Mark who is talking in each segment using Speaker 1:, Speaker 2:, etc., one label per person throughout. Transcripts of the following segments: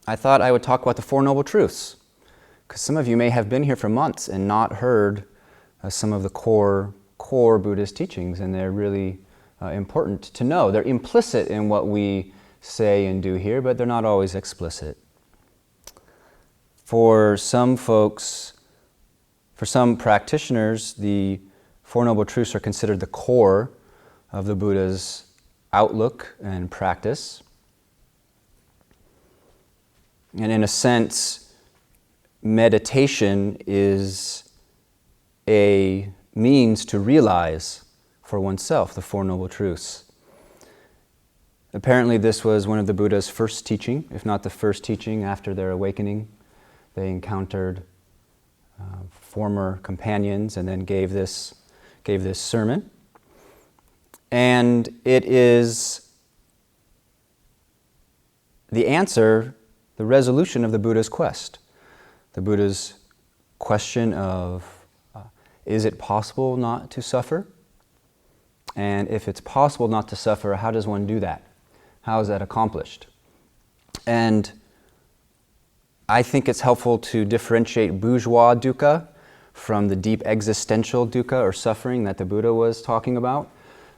Speaker 1: I thought I would talk about the Four Noble Truths, because some of you may have been here for months and not heard some of the core Buddhist teachings, and they're really important to know. They're implicit in what we say and do here, but they're not always explicit. For some folks, for some practitioners, the Four Noble Truths are considered the core of the Buddha's outlook and practice. And in a sense, meditation is a means to realize for oneself the Four Noble Truths. Apparently this was one of the Buddha's first teaching, if not the first teaching after their awakening. They encountered former companions and then gave this sermon. And it is the answer, the resolution of the Buddha's quest. The Buddha's question of, is it possible not to suffer? And if it's possible not to suffer, how does one do that? How is that accomplished? And I think it's helpful to differentiate bourgeois dukkha from the deep existential dukkha or suffering that the Buddha was talking about.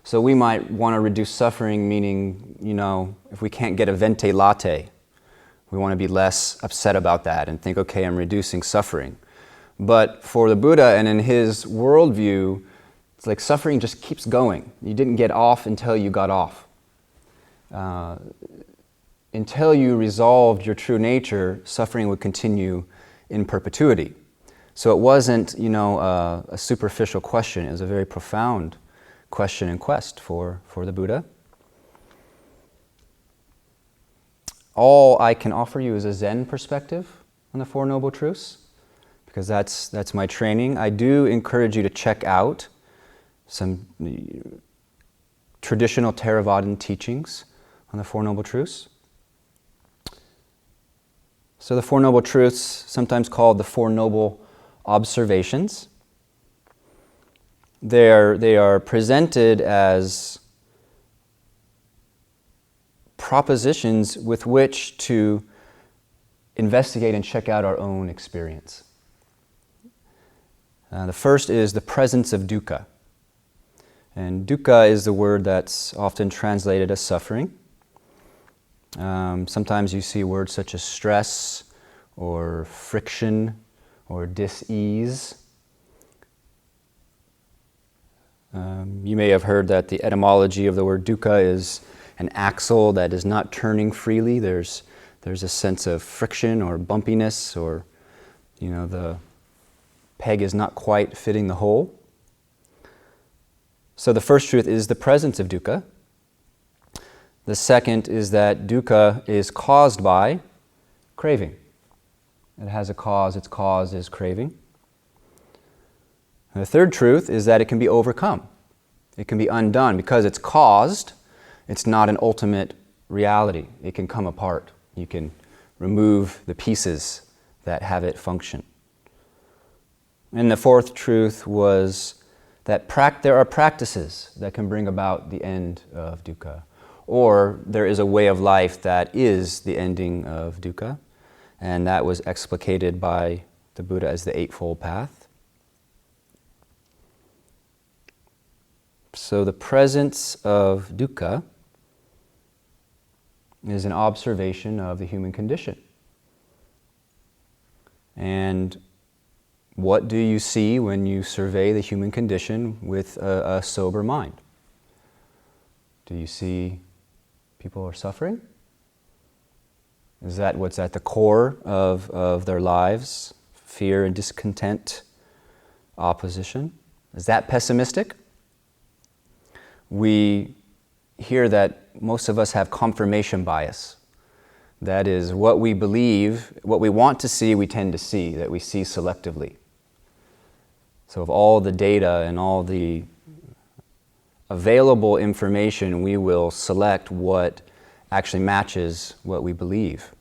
Speaker 1: So we might want to reduce suffering, meaning, if we can't get a venti latte, we want to be less upset about that and think, okay, I'm reducing suffering. But for the Buddha and in his worldview, it's like suffering just keeps going. You didn't get off until you got off. Until you resolved your true nature, suffering would continue in perpetuity. So it wasn't, a superficial question. It was a very profound question and quest for the Buddha. All I can offer you is a Zen perspective on the Four Noble Truths, because that's my training. I do encourage you to check out some traditional Theravadan teachings on the Four Noble Truths. So the Four Noble Truths, sometimes called the Four Noble Observations, they are presented as propositions with which to investigate and check out our own experience. The first is the presence of dukkha. And dukkha is the word that's often translated as suffering. Sometimes you see words such as stress or friction or dis-ease. You may have heard that the etymology of the word dukkha is an axle that is not turning freely. There's a sense of friction or bumpiness, or the peg is not quite fitting the hole. So the first truth is the presence of dukkha. The second is that dukkha is caused by craving. It has a cause. Its cause is craving. And the third truth is that it can be overcome. It can be undone. Because it's caused, it's not an ultimate reality. It can come apart. You can remove the pieces that have it function. And the fourth truth was that there are practices that can bring about the end of dukkha. Or there is a way of life that is the ending of dukkha. And that was explicated by the Buddha as the eightfold path. So the presence of dukkha is an observation of the human condition. And what do you see when you survey the human condition with a sober mind? Do you see people are suffering? Is that what's at the core of their lives? Fear and discontent, opposition? Is that pessimistic? We hear that most of us have confirmation bias. That is, what we believe, what we want to see, we tend to see, that we see selectively. So of all the data and all the available information, we will select what actually matches what we believe.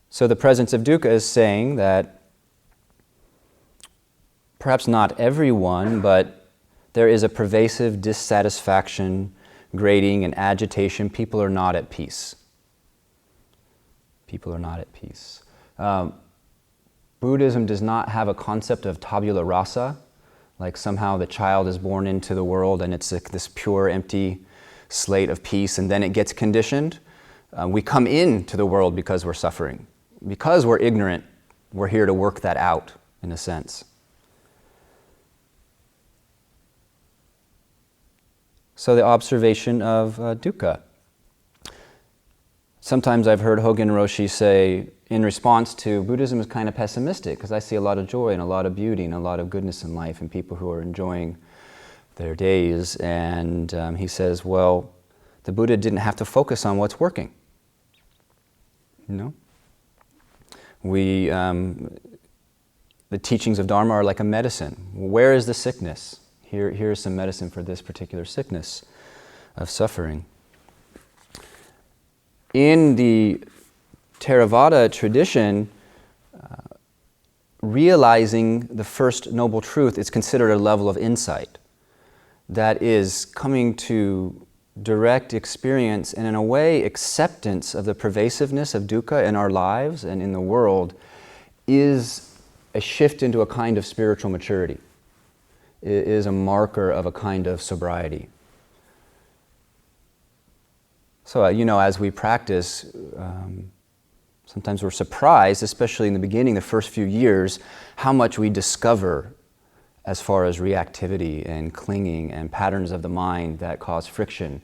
Speaker 1: So the presence of dukkha is saying that perhaps not everyone, but there is a pervasive dissatisfaction grating and agitation. People are not at peace. People are not at peace. Buddhism does not have a concept of tabula rasa, like somehow the child is born into the world and it's like this pure, empty slate of peace, and then it gets conditioned. We come into the world because we're suffering. Because we're ignorant, we're here to work that out, in a sense. So the observation of dukkha. Sometimes I've heard Jogen Roshi say, in response to Buddhism is kind of pessimistic, because I see a lot of joy and a lot of beauty and a lot of goodness in life and people who are enjoying their days. And he says, well, the Buddha didn't have to focus on what's working. You know? The teachings of Dharma are like a medicine. Where is the sickness? Here's some medicine for this particular sickness of suffering. In the Theravada tradition, realizing the first noble truth is considered a level of insight. That is coming to direct experience and, in a way, acceptance of the pervasiveness of dukkha in our lives and in the world is a shift into a kind of spiritual maturity. It is a marker of a kind of sobriety. So, as we practice, sometimes we're surprised, especially in the beginning, the first few years, how much we discover as far as reactivity and clinging and patterns of the mind that cause friction.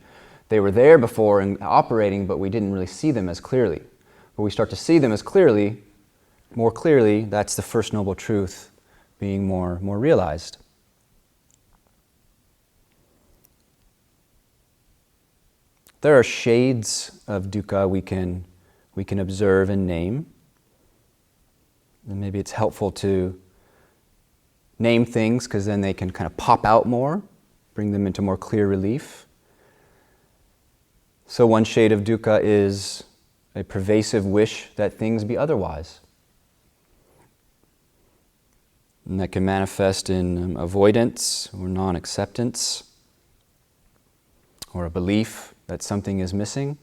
Speaker 1: They were there before and operating, but we didn't really see them as clearly. When we start to see them as more clearly, that's the first noble truth being more realized. There are shades of dukkha we can observe and name. And maybe it's helpful to name things because then they can kind of pop out more, bring them into more clear relief. So one shade of dukkha is a pervasive wish that things be otherwise. And that can manifest in avoidance or non-acceptance, or a belief that something is missing.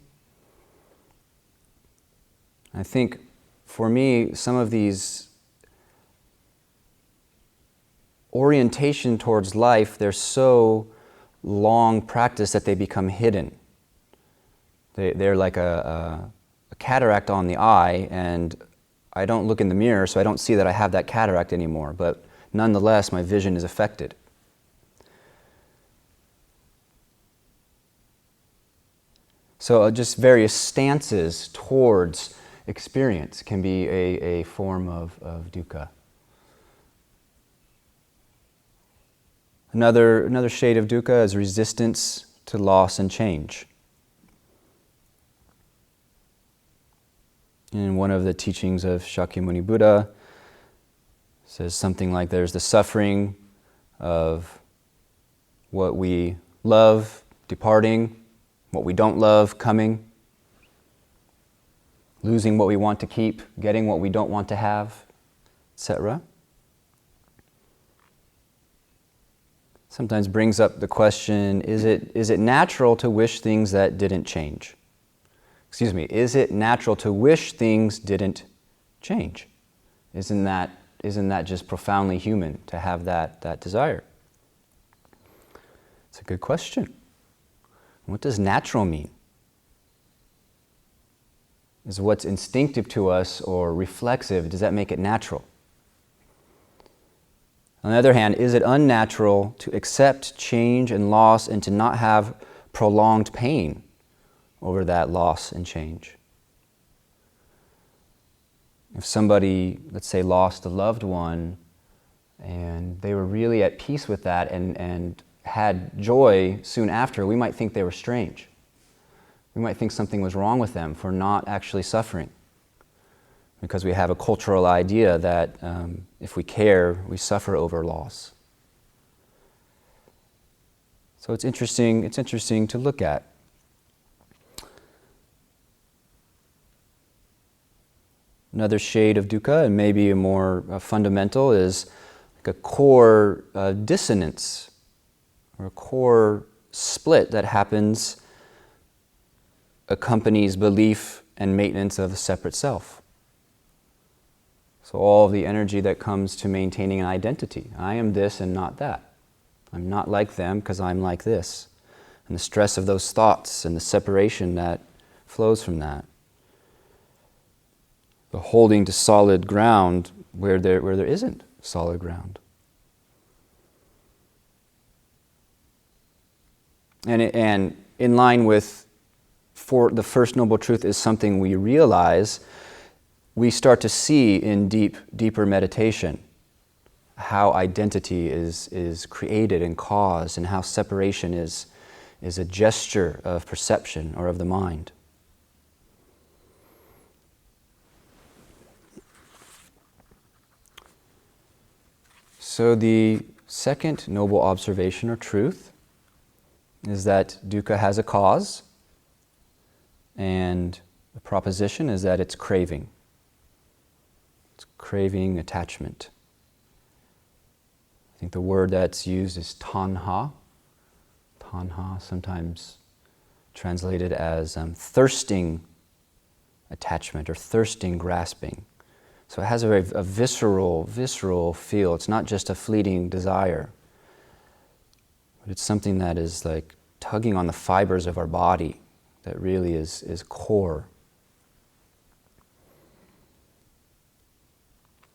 Speaker 1: I think for me, some of these orientation towards life, they're so long practice that they become hidden. They're like a cataract on the eye, and I don't look in the mirror, so I don't see that I have that cataract anymore, but nonetheless, my vision is affected. So just various stances towards experience can be a form of dukkha. Another shade of dukkha is resistance to loss and change. In one of the teachings of Shakyamuni Buddha, says something like there's the suffering of what we love departing, what we don't love coming, losing what we want to keep, getting what we don't want to have, etc. Sometimes brings up the question, is it natural to wish things that didn't change? Is it natural to wish things didn't change? Isn't that just profoundly human to have that desire? It's a good question. What does natural mean? Is what's instinctive to us or reflexive, does that make it natural? On the other hand, is it unnatural to accept change and loss and to not have prolonged pain over that loss and change? If somebody, let's say, lost a loved one and they were really at peace with that and had joy soon after, we might think they were strange. We might think something was wrong with them for not actually suffering, because we have a cultural idea that if we care, we suffer over loss. So it's interesting to look at. Another shade of dukkha, and maybe a more fundamental, is like a core dissonance or a core split that happens accompanies belief and maintenance of a separate self. So all of the energy that comes to maintaining an identity. I am this and not that. I'm not like them because I'm like this. And the stress of those thoughts and the separation that flows from that. The holding to solid ground where there isn't solid ground. And in line with the First Noble Truth is something we realize, we start to see in deeper meditation how identity is created and caused, and how separation is a gesture of perception or of the mind. So the second noble observation or truth is that dukkha has a cause, and the proposition is that it's craving. It's craving, attachment. I think the word that's used is tanha. Tanha, sometimes translated as thirsting attachment or thirsting grasping. So it has a very visceral feel. It's not just a fleeting desire, but it's something that is like tugging on the fibers of our body, that really is core.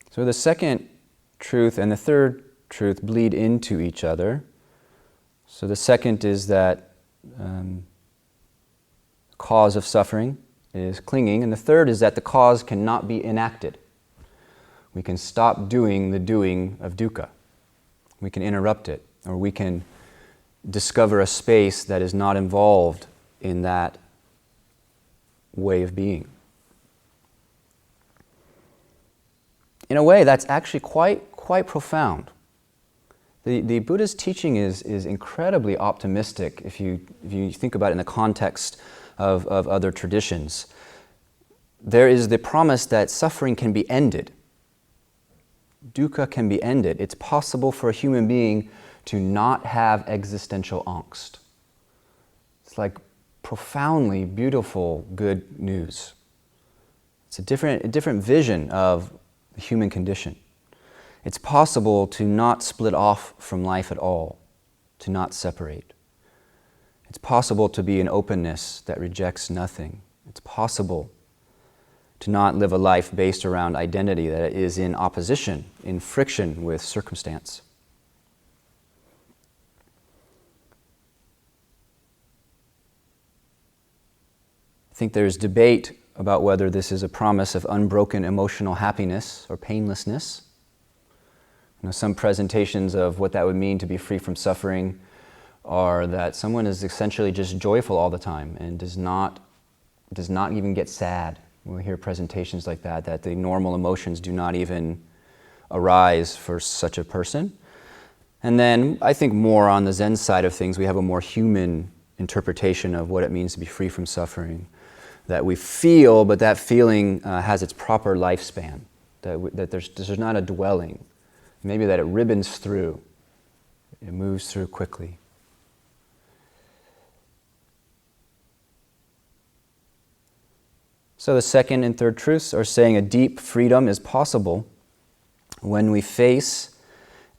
Speaker 1: So the second truth and the third truth bleed into each other. So the second is that cause of suffering is clinging, and the third is that the cause cannot be enacted. We can stop doing the doing of dukkha. We can interrupt it, or we can discover a space that is not involved in that way of being. In a way, that's actually quite profound. The Buddha's teaching is incredibly optimistic if you think about it in the context of other traditions. There is the promise that suffering can be ended. Dukkha can be ended. It's possible for a human being to not have existential angst. It's like profoundly beautiful, good news. It's a different vision of the human condition. It's possible to not split off from life at all, to not separate. It's possible to be an openness that rejects nothing. It's possible to not live a life based around identity that is in opposition, in friction with circumstance. I think there's debate about whether this is a promise of unbroken emotional happiness or painlessness. Some presentations of what that would mean to be free from suffering are that someone is essentially just joyful all the time and does not even get sad. We hear presentations like that the normal emotions do not even arise for such a person. And then I think more on the Zen side of things, we have a more human interpretation of what it means to be free from suffering. That we feel, but that feeling has its proper lifespan. That there's not a dwelling. Maybe that it ribbons through. It moves through quickly. So the second and third truths are saying a deep freedom is possible when we face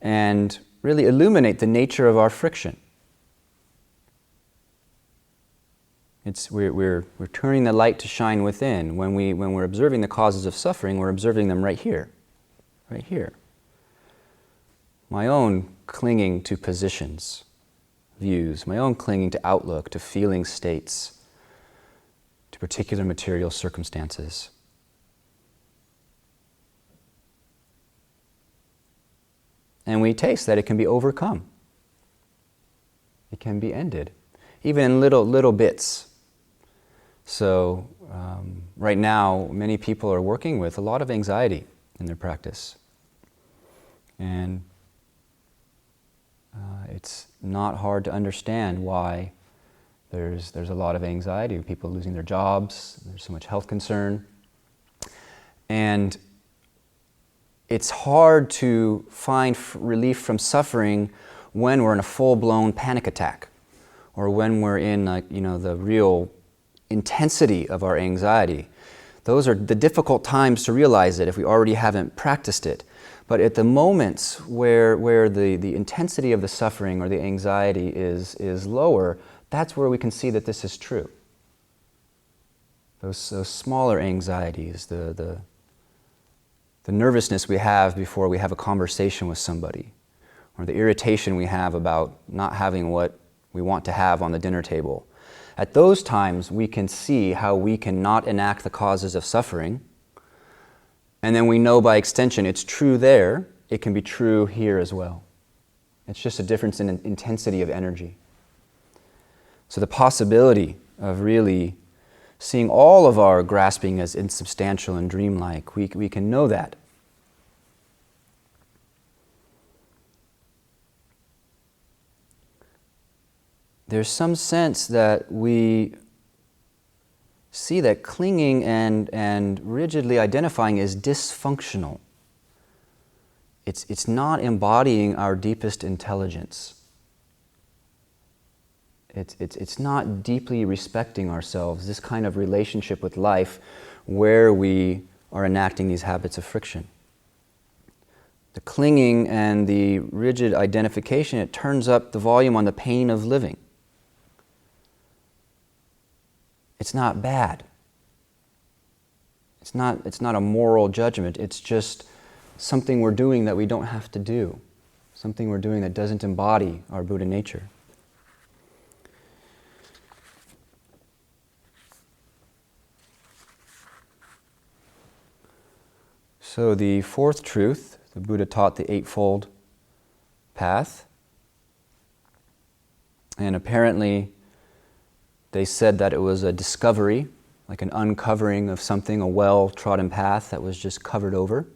Speaker 1: and really illuminate the nature of our friction. We're turning the light to shine within. When we're observing the causes of suffering, we're observing them right here. Right here. My own clinging to positions, views, my own clinging to outlook, to feeling states, to particular material circumstances. And we taste that it can be overcome. It can be ended, even in little bits. So right now, many people are working with a lot of anxiety in their practice. And it's not hard to understand why there's a lot of anxiety, people losing their jobs, there's so much health concern. And it's hard to find relief from suffering when we're in a full-blown panic attack, or when we're in the real intensity of our anxiety. Those are the difficult times to realize it if we already haven't practiced it. But at the moments where the intensity of the suffering or the anxiety is lower, that's where we can see that this is true. Those smaller anxieties, the nervousness we have before we have a conversation with somebody, or the irritation we have about not having what we want to have on the dinner table. At those times, we can see how we cannot enact the causes of suffering, and then we know by extension it's true there, it can be true here as well. It's just a difference in intensity of energy. So the possibility of really seeing all of our grasping as insubstantial and dreamlike, we can know that. There's some sense that we see that clinging and rigidly identifying is dysfunctional. It's not embodying our deepest intelligence. It's not deeply respecting ourselves, this kind of relationship with life where we are enacting these habits of friction. The clinging and the rigid identification, it turns up the volume on the pain of living. It's not bad. It's not a moral judgment. It's just something we're doing that we don't have to do. Something we're doing that doesn't embody our Buddha nature. So the fourth truth, the Buddha taught the eightfold path. And apparently they said that it was a discovery, like an uncovering of something, a well-trodden path that was just covered over.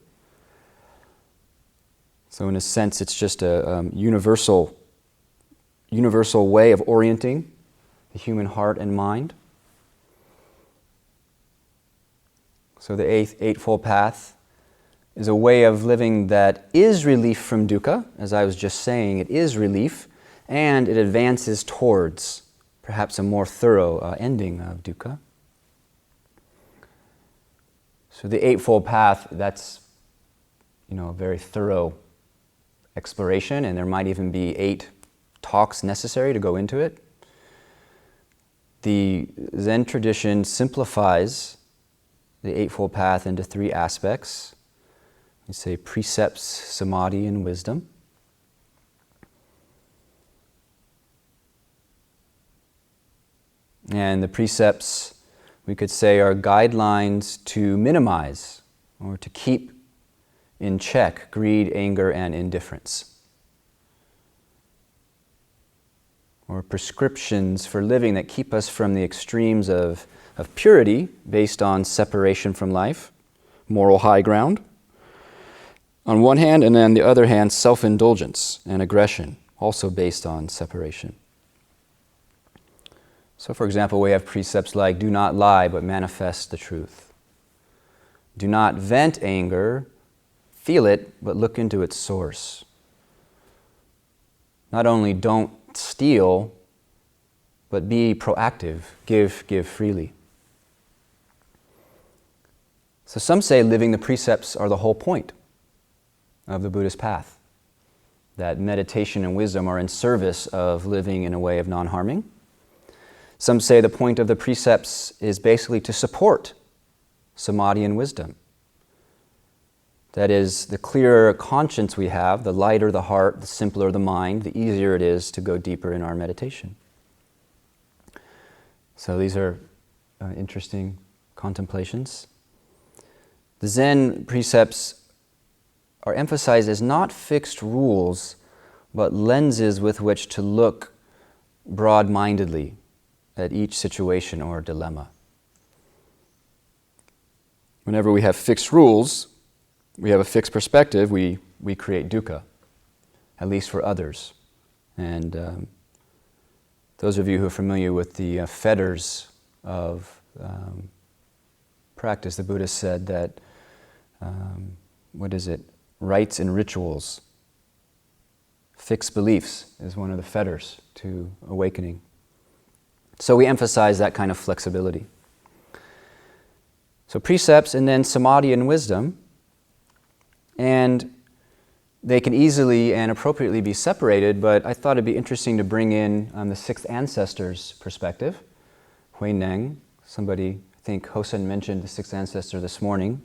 Speaker 1: So in a sense, it's just a universal way of orienting the human heart and mind. So the eightfold path is a way of living that is relief from dukkha. As I was just saying, it is relief, and it advances towards perhaps a more thorough ending of dukkha. So the eightfold path, that's a very thorough exploration, and there might even be 8 talks necessary to go into it. The Zen tradition simplifies the eightfold path into 3 aspects. We say precepts, samadhi, and wisdom. And the precepts, we could say, are guidelines to minimize or to keep in check greed, anger, and indifference. Or prescriptions for living that keep us from the extremes of purity based on separation from life, moral high ground, on one hand, and on the other hand, self-indulgence and aggression, also based on separation. So, for example, we have precepts like, do not lie, but manifest the truth. Do not vent anger, feel it, but look into its source. Not only don't steal, but be proactive, give freely. So some say living the precepts are the whole point of the Buddhist path, that meditation and wisdom are in service of living in a way of non-harming. Some say the point of the precepts is basically to support samadhi and wisdom. That is, the clearer conscience we have, the lighter the heart, the simpler the mind, the easier it is to go deeper in our meditation. So these are interesting contemplations. The Zen precepts are emphasized as not fixed rules, but lenses with which to look broad-mindedly at each situation or dilemma. Whenever we have fixed rules, we have a fixed perspective, we create dukkha, at least for others. And those of you who are familiar with the fetters of practice, the Buddha said that, rites and rituals, fixed beliefs is one of the fetters to awakening. So we emphasize that kind of flexibility. So precepts and then samadhi and wisdom. And they can easily and appropriately be separated, but I thought it'd be interesting to bring in the sixth ancestor's perspective. Hui Neng, somebody, I think Hosen mentioned the sixth ancestor this morning.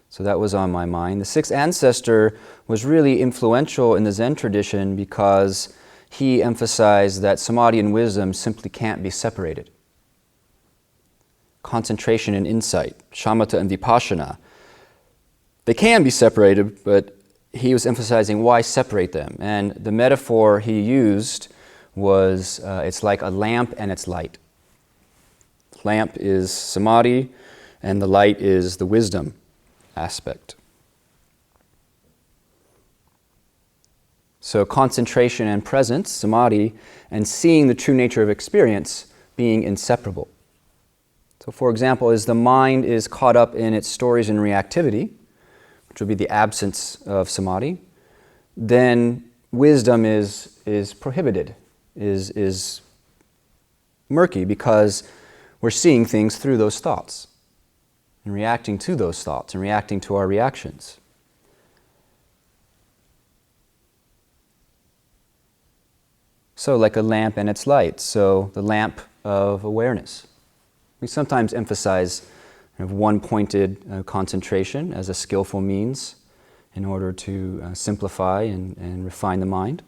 Speaker 1: So that was on my mind. The sixth ancestor was really influential in the Zen tradition because he emphasized that samadhi and wisdom simply can't be separated. Concentration and insight, shamatha and vipassana, they can be separated, but he was emphasizing why separate them. And the metaphor he used was it's like a lamp and its light. Lamp is samadhi, and the light is the wisdom aspect. So concentration and presence, samadhi, and seeing the true nature of experience being inseparable. So for example, as the mind is caught up in its stories and reactivity, which would be the absence of samadhi, then wisdom is prohibited, is murky, because we're seeing things through those thoughts and reacting to those thoughts and reacting to our reactions. So like a lamp and its light, so the lamp of awareness. We sometimes emphasize one-pointed concentration as a skillful means in order to simplify and refine the mind.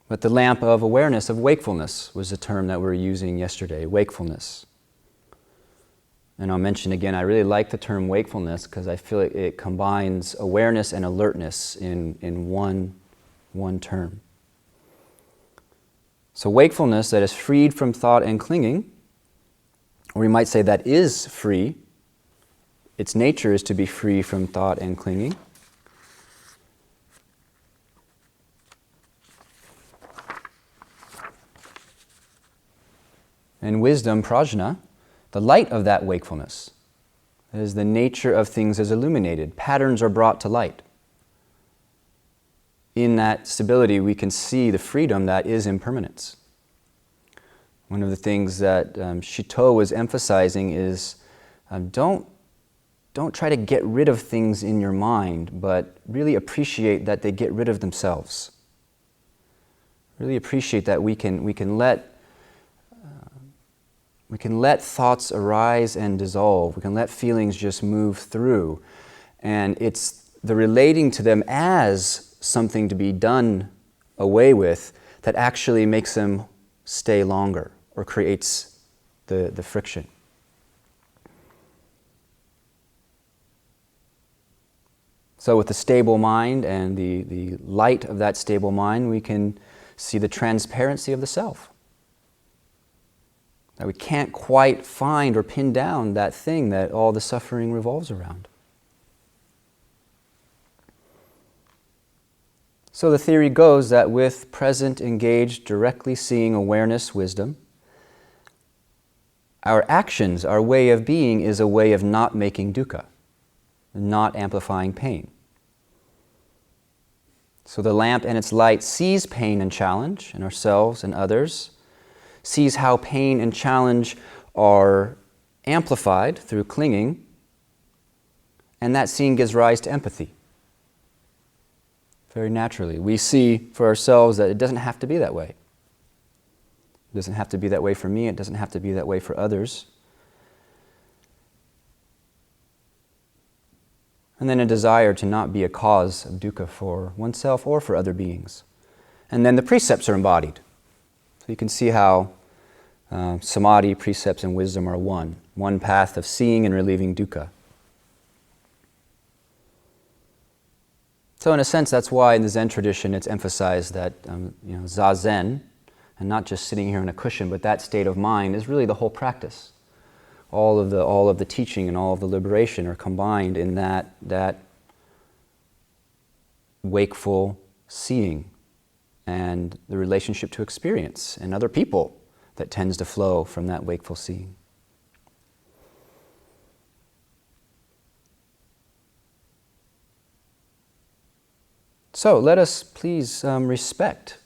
Speaker 1: But the lamp of awareness, of wakefulness, was the term that we were using yesterday, wakefulness. And I'll mention again, I really like the term wakefulness because I feel it combines awareness and alertness in one term. So wakefulness that is freed from thought and clinging, or we might say that is free. Its nature is to be free from thought and clinging. And wisdom, prajna, the light of that wakefulness, that is the nature of things as illuminated. Patterns are brought to light. In that stability, we can see the freedom that is impermanence. One of the things that Shito was emphasizing is don't try to get rid of things in your mind, but really appreciate that they get rid of themselves. Really appreciate that we can let thoughts arise and dissolve. We can let feelings just move through. And it's the relating to them as something to be done away with that actually makes them stay longer or creates the friction. So with the stable mind and the light of that stable mind, we can see the transparency of the self. That we can't quite find or pin down that thing that all the suffering revolves around. So the theory goes that with present, engaged, directly seeing awareness, wisdom, our actions, our way of being is a way of not making dukkha, not amplifying pain. So the lamp and its light sees pain and challenge in ourselves and others, sees how pain and challenge are amplified through clinging, and that seeing gives rise to empathy. Very naturally. We see for ourselves that it doesn't have to be that way. It doesn't have to be that way for me, it doesn't have to be that way for others. And then a desire to not be a cause of dukkha for oneself or for other beings. And then the precepts are embodied. So you can see how samadhi, precepts, and wisdom are one path of seeing and relieving dukkha. So in a sense, that's why in the Zen tradition it's emphasized that zazen, and not just sitting here on a cushion, but that state of mind is really the whole practice. All of the teaching and all of the liberation are combined in that wakeful seeing and the relationship to experience and other people that tends to flow from that wakeful seeing. So let us please respect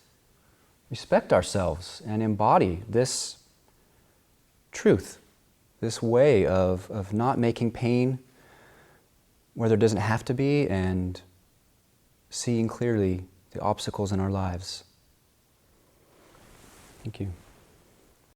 Speaker 1: respect ourselves and embody this truth, this way of not making pain where there doesn't have to be, and seeing clearly the obstacles in our lives. Thank you.